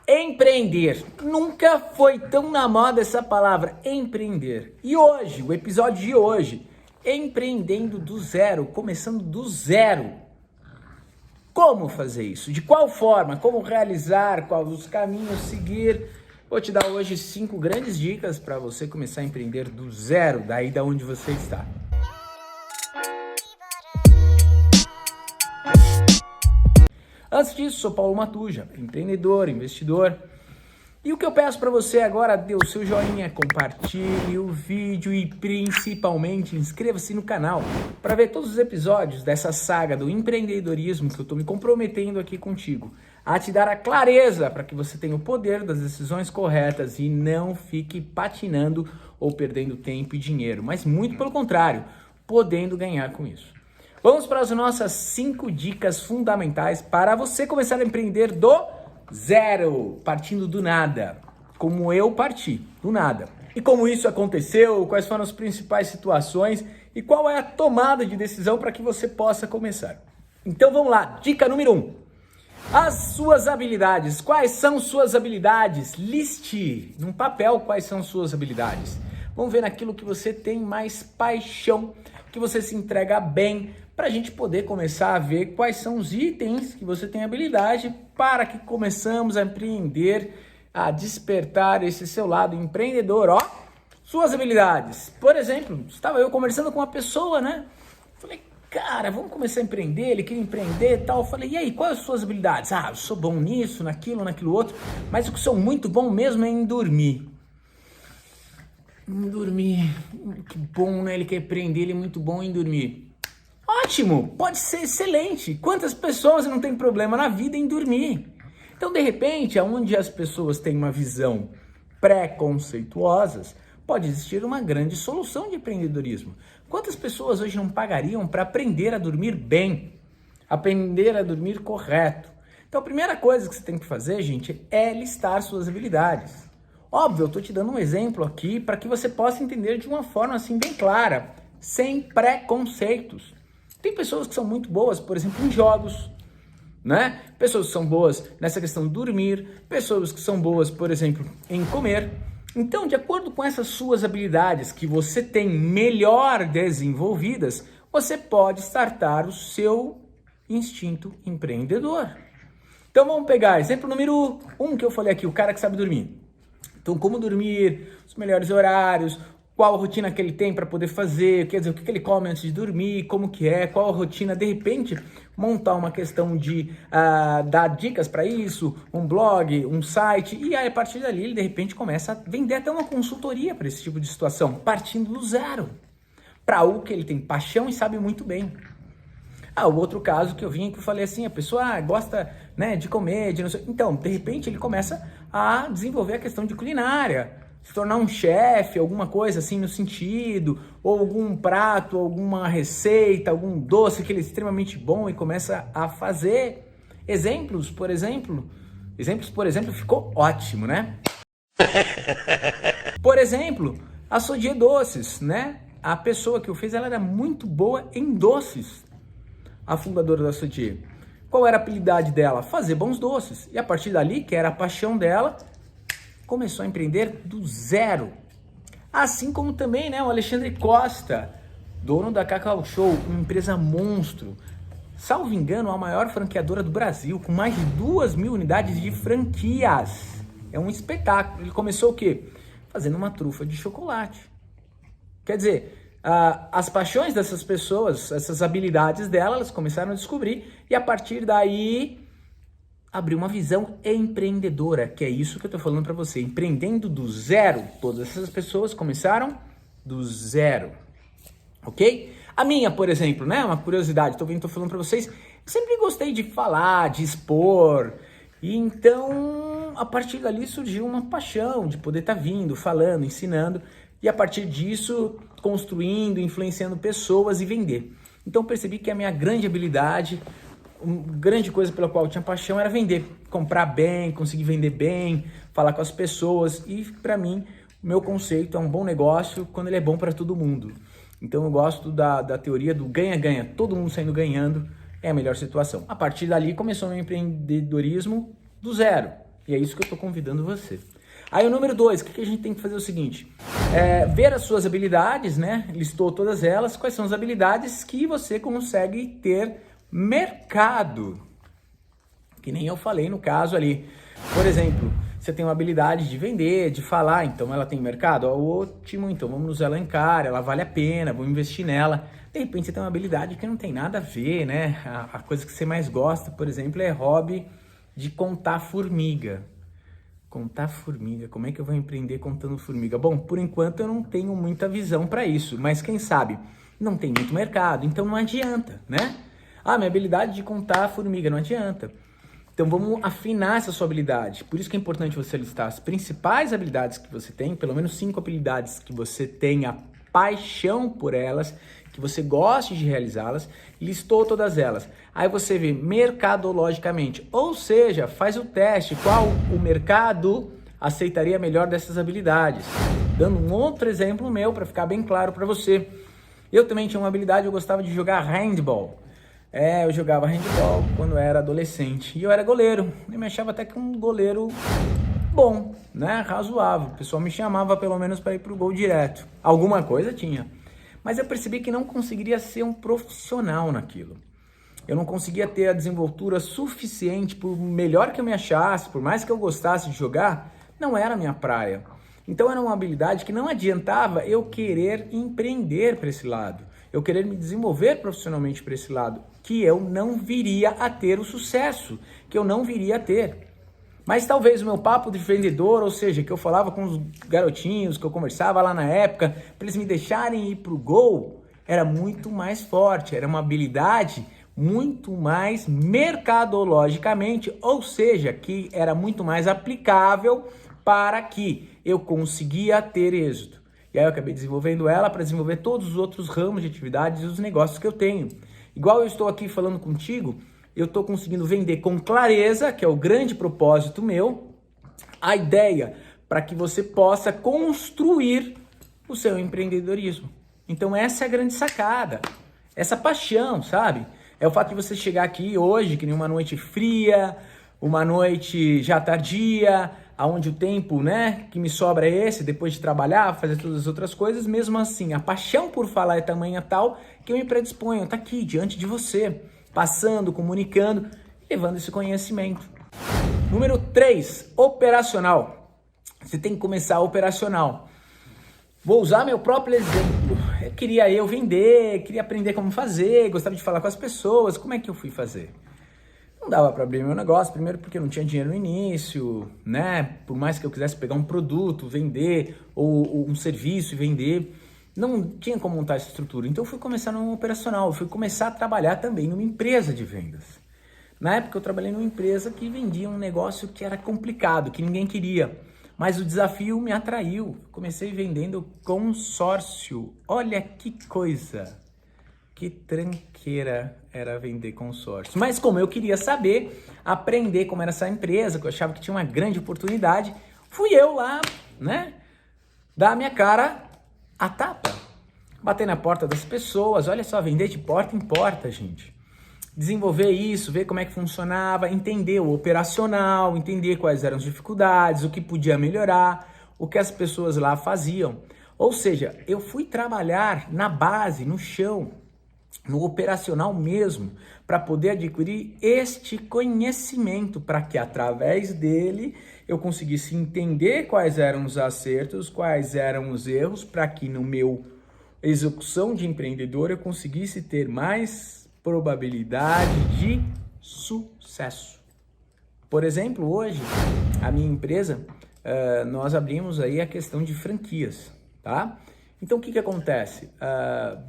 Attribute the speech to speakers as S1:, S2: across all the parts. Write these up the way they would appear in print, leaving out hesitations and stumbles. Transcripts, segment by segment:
S1: Empreender. Nunca foi tão na moda essa palavra, empreender. E hoje, o episódio de hoje, empreendendo do zero, começando do zero. Como fazer isso? De qual forma? Como realizar? Quais os caminhos seguir? Vou te dar hoje 5 grandes dicas para você começar a empreender do zero, daí da onde você está. Antes disso, sou Paulo Matuja, empreendedor, investidor. E o que eu peço para você agora, dê o seu joinha, compartilhe o vídeo e principalmente inscreva-se no canal para ver todos os episódios dessa saga do empreendedorismo que eu estou me comprometendo aqui contigo, a te dar a clareza para que você tenha o poder das decisões corretas e não fique patinando ou perdendo tempo e dinheiro, mas muito pelo contrário, podendo ganhar com isso. Vamos para as nossas 5 dicas fundamentais para você começar a empreender do zero, partindo do nada, como eu parti, do nada. E como isso aconteceu, quais foram as principais situações e qual é a tomada de decisão para que você possa começar. Então vamos lá, dica número 1. As suas habilidades. Quais são suas habilidades? Liste num papel quais são suas habilidades. Vamos ver naquilo que você tem mais paixão, que você se entrega bem, para a gente poder começar a ver quais são os itens que você tem habilidade para que começamos a empreender, a despertar esse seu lado empreendedor, ó. Suas habilidades. Por exemplo, estava eu conversando com uma pessoa, né? Falei, cara, vamos começar a empreender, ele queria empreender e tal. Eu falei, e aí, quais as suas habilidades? Ah, eu sou bom nisso, naquilo outro, mas o que sou muito bom mesmo é em dormir. Dormir, que bom, né? Ele quer empreender, ele é muito bom em dormir. Ótimo, pode ser excelente. Quantas pessoas não têm problema na vida em dormir? Então, de repente, onde as pessoas têm uma visão preconceituosas, pode existir uma grande solução de empreendedorismo. Quantas pessoas hoje não pagariam para aprender a dormir bem, aprender a dormir correto? Então, a primeira coisa que você tem que fazer, gente, é listar suas habilidades. Óbvio, eu estou te dando um exemplo aqui para que você possa entender de uma forma assim bem clara, sem preconceitos. Tem pessoas que são muito boas, por exemplo, em jogos, né? Pessoas que são boas nessa questão de dormir, pessoas que são boas, por exemplo, em comer. Então, de acordo com essas suas habilidades que você tem melhor desenvolvidas, você pode startar o seu instinto empreendedor. Então, vamos pegar exemplo número 1 que eu falei aqui, o cara que sabe dormir. Então, como dormir, os melhores horários, qual a rotina que ele tem para poder fazer, quer dizer, o que ele come antes de dormir, como que é, qual a rotina, de repente, montar uma questão de dar dicas para isso, um blog, um site, e aí a partir dali ele de repente começa a vender até uma consultoria para esse tipo de situação, partindo do zero, para algo que ele tem paixão e sabe muito bem. O outro caso que eu vim, que eu falei assim, a pessoa gosta, né, de comer, de não sei, então, de repente ele começa a desenvolver a questão de culinária, se tornar um chefe, alguma coisa assim no sentido, ou algum prato, alguma receita, algum doce que ele é extremamente bom e começa a fazer. Exemplos, por exemplo, ficou ótimo, né? Por exemplo, a Sodier Doces, né? A pessoa que eu fiz, ela era muito boa em doces, a fundadora da Sodier. Qual era a habilidade dela? Fazer bons doces. E a partir dali, que era a paixão dela, começou a empreender do zero. Assim como também, né, o Alexandre Costa, dono da Cacau Show, uma empresa monstro. Salvo engano, a maior franqueadora do Brasil, com mais de 2.000 unidades de franquias. É um espetáculo. Ele começou o quê? Fazendo uma trufa de chocolate. Quer dizer, as paixões dessas pessoas, essas habilidades dela, elas começaram a descobrir e a partir daí abrir uma visão empreendedora, que é isso que eu tô falando para você, empreendendo do zero. Todas essas pessoas começaram do zero, ok? A minha, por exemplo, né, uma curiosidade, tô falando para vocês, eu sempre gostei de falar, de expor, e então a partir dali surgiu uma paixão de poder estar vindo, falando, ensinando, e a partir disso construindo, influenciando pessoas e vender. Então percebi que a minha grande habilidade, uma grande coisa pela qual eu tinha paixão era vender, comprar bem, conseguir vender bem, falar com as pessoas. E para mim, o meu conceito é um bom negócio quando ele é bom para todo mundo. Então eu gosto da teoria do ganha-ganha, todo mundo saindo ganhando é a melhor situação. A partir dali começou o meu empreendedorismo do zero. E é isso que eu estou convidando você. Aí o número 2, o que a gente tem que fazer é o seguinte, ver as suas habilidades, né? Listou todas elas, quais são as habilidades que você consegue ter mercado. Que nem eu falei no caso ali. Por exemplo, você tem uma habilidade de vender, de falar, então ela tem mercado? Ótimo, então vamos nos elencar, ela vale a pena, vamos investir nela. De repente você tem uma habilidade que não tem nada a ver, né? A coisa que você mais gosta, por exemplo, é hobby de contar formiga. Contar formiga, como é que eu vou empreender contando formiga? Bom, por enquanto eu não tenho muita visão para isso, mas quem sabe não tem muito mercado, então não adianta, né? Minha habilidade de contar formiga, não adianta. Então vamos afinar essa sua habilidade. Por isso que é importante você listar as principais habilidades que você tem, pelo menos 5 habilidades que você tenha paixão por elas, que você goste de realizá-las, listou todas elas. Aí você vê mercadologicamente, ou seja, faz o teste, qual o mercado aceitaria melhor dessas habilidades. Dando um outro exemplo meu para ficar bem claro para você. Eu também tinha uma habilidade, eu gostava de jogar handball. Eu jogava handball quando eu era adolescente e eu era goleiro. Eu me achava até que um goleiro bom, né? Razoável. O pessoal me chamava pelo menos para ir pro gol direto. Alguma coisa tinha. Mas eu percebi que não conseguiria ser um profissional naquilo. Eu não conseguia ter a desenvoltura suficiente, por melhor que eu me achasse, por mais que eu gostasse de jogar, não era a minha praia. Então era uma habilidade que não adiantava eu querer empreender para esse lado, eu querer me desenvolver profissionalmente para esse lado, que eu não viria a ter o sucesso, que eu não viria a ter. Mas talvez o meu papo de vendedor, ou seja, que eu falava com os garotinhos, que eu conversava lá na época, para eles me deixarem ir pro gol, era muito mais forte, era uma habilidade muito mais mercadologicamente, ou seja, que era muito mais aplicável para que eu conseguia ter êxito. E aí eu acabei desenvolvendo ela para desenvolver todos os outros ramos de atividades e os negócios que eu tenho. Igual eu estou aqui falando contigo, eu estou conseguindo vender com clareza, que é o grande propósito meu, a ideia para que você possa construir o seu empreendedorismo. Então essa é a grande sacada, essa paixão, sabe? É o fato de você chegar aqui hoje, que nem uma noite fria, uma noite já tardia, aonde o tempo, né, que me sobra é esse, depois de trabalhar, fazer todas as outras coisas, mesmo assim, a paixão por falar é tamanha tal que eu me predisponho, tá aqui diante de você, passando, comunicando, levando esse conhecimento. Número 3, operacional. Você tem que começar operacional. Vou usar meu próprio exemplo. Queria vender, queria aprender como fazer, gostava de falar com as pessoas. Como é que eu fui fazer? Não dava para abrir meu negócio, primeiro porque eu não tinha dinheiro no início, né? Por mais que eu quisesse pegar um produto, vender, ou um serviço e vender, não tinha como montar essa estrutura. Então eu fui começar no operacional, eu fui começar a trabalhar também numa empresa de vendas. Na época eu trabalhei numa empresa que vendia um negócio que era complicado, que ninguém queria. Mas o desafio me atraiu. Comecei vendendo consórcio. Olha que coisa! Que tranqueira era vender consórcio. Mas como eu queria saber, aprender como era essa empresa, que eu achava que tinha uma grande oportunidade, fui eu lá, né? Dar a minha cara a tapa. Bater na porta das pessoas. Olha só, vender de porta em porta, gente. Desenvolver isso, ver como é que funcionava, entender o operacional, entender quais eram as dificuldades, o que podia melhorar, o que as pessoas lá faziam. Ou seja, eu fui trabalhar na base, no chão, no operacional mesmo, para poder adquirir este conhecimento, para que através dele eu conseguisse entender quais eram os acertos, quais eram os erros, para que no meu execução de empreendedor eu conseguisse ter mais probabilidade de sucesso. Por exemplo, hoje, a minha empresa, nós abrimos aí a questão de franquias, tá? Então, o que acontece?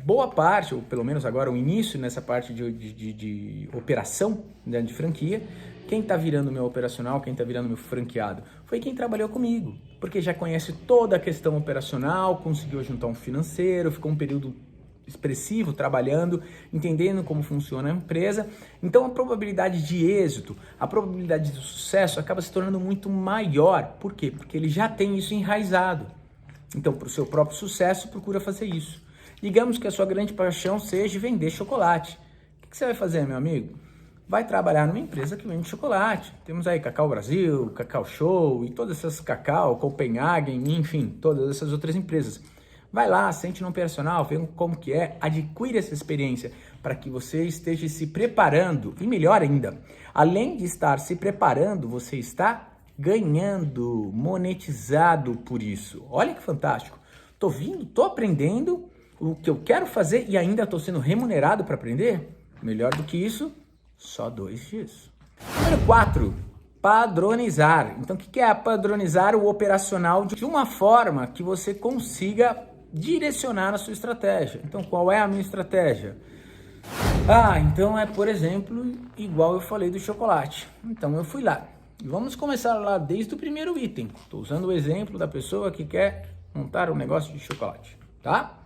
S1: Boa parte, ou pelo menos agora o início nessa parte de operação, né, de franquia, quem está virando meu operacional, quem está virando meu franqueado, foi quem trabalhou comigo, porque já conhece toda a questão operacional, conseguiu juntar um financeiro, ficou um período expressivo, trabalhando, entendendo como funciona a empresa. Então a probabilidade de êxito, a probabilidade de sucesso acaba se tornando muito maior. Por quê? Porque ele já tem isso enraizado. Então, para o seu próprio sucesso, procura fazer isso. Digamos que a sua grande paixão seja vender chocolate. O que você vai fazer, meu amigo? vai trabalhar numa empresa que vende chocolate. Temos aí Cacau Brasil, Cacau Show e todas essas Cacau, Copenhagen, enfim, todas essas outras empresas. Vai lá, sente no operacional, vê como que é, adquire essa experiência para que você esteja se preparando e melhor ainda, além de estar se preparando, você está ganhando, monetizado por isso. Olha que fantástico. Tô vindo, tô aprendendo o que eu quero fazer e ainda tô sendo remunerado para aprender? Melhor do que isso, só 2 dias. Número 4, padronizar. Então, o que é padronizar o operacional de uma forma que você consiga direcionar a sua estratégia? Então, qual é a minha estratégia? Então é, por exemplo, igual eu falei do chocolate. Então, eu fui lá. E vamos começar lá desde o primeiro item. Estou usando o exemplo da pessoa que quer montar um negócio de chocolate, tá?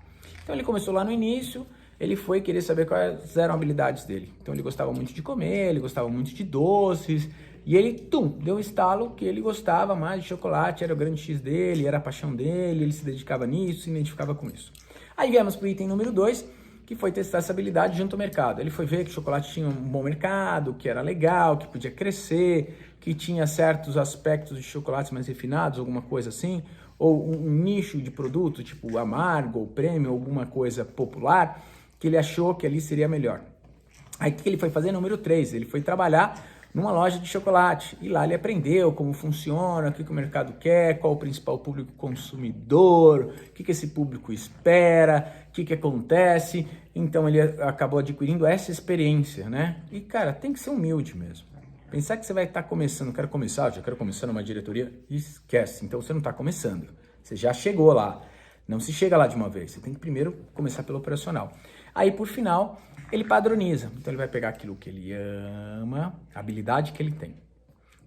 S1: Então, ele começou lá no início. Ele foi querer saber quais eram as habilidades dele. Então, ele gostava muito de comer, ele gostava muito de doces. E ele, deu um estalo que ele gostava mais de chocolate, era o grande X dele, era a paixão dele, ele se dedicava nisso, se identificava com isso. Aí viemos para o item número 2, que foi testar essa habilidade junto ao mercado. Ele foi ver que o chocolate tinha um bom mercado, que era legal, que podia crescer, que tinha certos aspectos de chocolates mais refinados, alguma coisa assim, ou um nicho de produto, tipo amargo ou prêmio, alguma coisa popular, que ele achou que ali seria melhor. Aí o que ele foi fazer? Número 3, ele foi trabalhar numa loja de chocolate, e lá ele aprendeu como funciona, o que o mercado quer, qual o principal público consumidor, o que esse público espera, o que acontece. Então ele acabou adquirindo essa experiência, né? E cara, tem que ser humilde mesmo. Pensar que você vai estar começando, já quero começar numa diretoria, esquece. Então você não está começando, você já chegou lá. Não se chega lá de uma vez, você tem que primeiro começar pelo operacional. Aí, por final, ele padroniza. Então, ele vai pegar aquilo que ele ama, a habilidade que ele tem.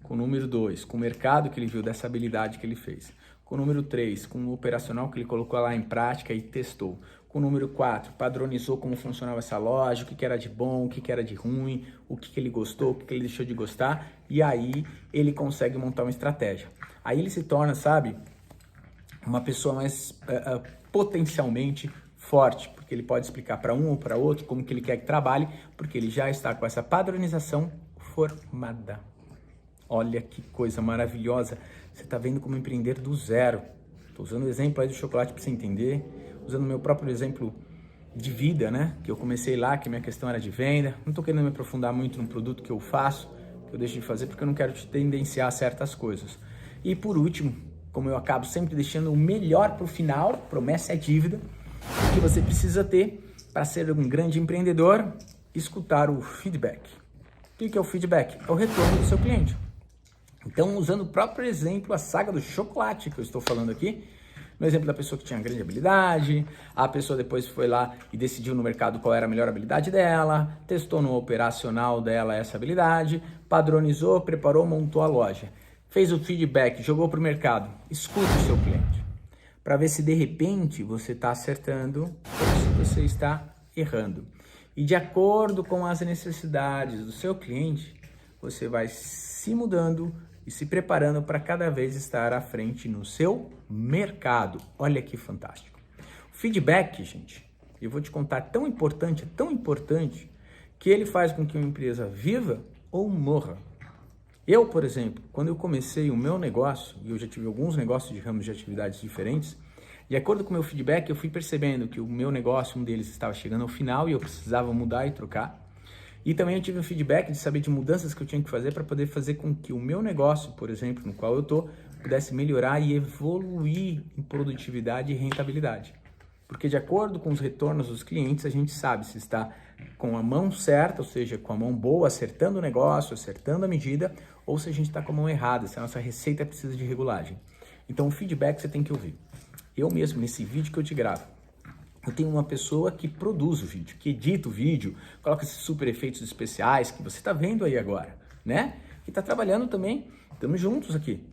S1: Com o número 2, com o mercado que ele viu dessa habilidade que ele fez. Com o número 3, com o operacional que ele colocou lá em prática e testou. Com o número 4, padronizou como funcionava essa loja, o que era de bom, o que era de ruim, o que ele gostou, o que ele deixou de gostar. E aí, ele consegue montar uma estratégia. Aí, ele se torna, sabe, uma pessoa mais potencialmente forte, porque ele pode explicar para um ou para outro como que ele quer que trabalhe, porque ele já está com essa padronização formada. Olha que coisa maravilhosa, você está vendo como empreender do zero. Estou usando o exemplo aí do chocolate para você entender, usando o meu próprio exemplo de vida, né? Que eu comecei lá, que minha questão era de venda. Não estou querendo me aprofundar muito no produto que eu faço, que eu deixo de fazer, porque eu não quero te tendenciar a certas coisas. E por último, como eu acabo sempre deixando o melhor para o final, promessa é dívida, que você precisa ter para ser um grande empreendedor, escutar o feedback. O que é o feedback? É o retorno do seu cliente. Então, usando o próprio exemplo, a saga do chocolate que eu estou falando aqui, no exemplo da pessoa que tinha grande habilidade, a pessoa depois foi lá e decidiu no mercado qual era a melhor habilidade dela, testou no operacional dela essa habilidade, padronizou, preparou, montou a loja. Fez o feedback, jogou para o mercado, escuta o seu cliente, para ver se de repente você está acertando ou se você está errando. E de acordo com as necessidades do seu cliente, você vai se mudando e se preparando para cada vez estar à frente no seu mercado. Olha que fantástico. O feedback, gente, eu vou te contar, tão importante, que ele faz com que uma empresa viva ou morra. Eu, por exemplo, quando eu comecei o meu negócio, e eu já tive alguns negócios de ramos de atividades diferentes, de acordo com o meu feedback, eu fui percebendo que o meu negócio, um deles estava chegando ao final e eu precisava mudar e trocar. E também eu tive um feedback de saber de mudanças que eu tinha que fazer para poder fazer com que o meu negócio, por exemplo, no qual eu estou, pudesse melhorar e evoluir em produtividade e rentabilidade. Porque de acordo com os retornos dos clientes, a gente sabe se está com a mão certa, ou seja, com a mão boa, acertando o negócio, acertando a medida, ou se a gente está com a mão errada, se a nossa receita precisa de regulagem. Então o feedback você tem que ouvir. Eu mesmo, nesse vídeo que eu te gravo, eu tenho uma pessoa que produz o vídeo, que edita o vídeo, coloca esses super efeitos especiais que você está vendo aí agora, né? Que está trabalhando também, estamos juntos aqui.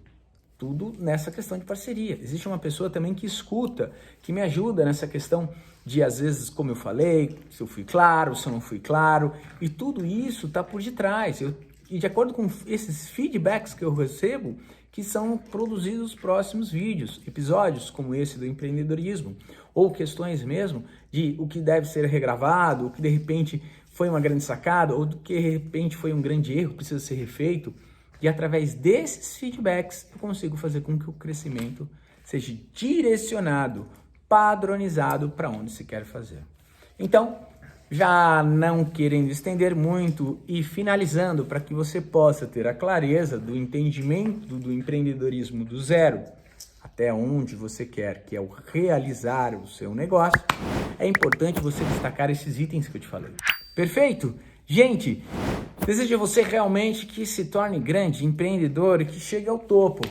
S1: Tudo nessa questão de parceria. Existe uma pessoa também que escuta, que me ajuda nessa questão de, às vezes, como eu falei, se eu fui claro, se eu não fui claro, e tudo isso está por detrás. E de acordo com esses feedbacks que eu recebo, que são produzidos os próximos vídeos, episódios como esse do empreendedorismo, ou questões mesmo de o que deve ser regravado, o que de repente foi uma grande sacada ou do que de repente foi um grande erro, precisa ser refeito. E através desses feedbacks eu consigo fazer com que o crescimento seja direcionado, padronizado para onde se quer fazer. Então, já não querendo estender muito e finalizando para que você possa ter a clareza do entendimento do empreendedorismo do zero até onde você quer, que é o realizar o seu negócio, é importante você destacar esses itens que eu te falei. Perfeito? Gente, desejo a você realmente que se torne grande, empreendedor e que chegue ao topo.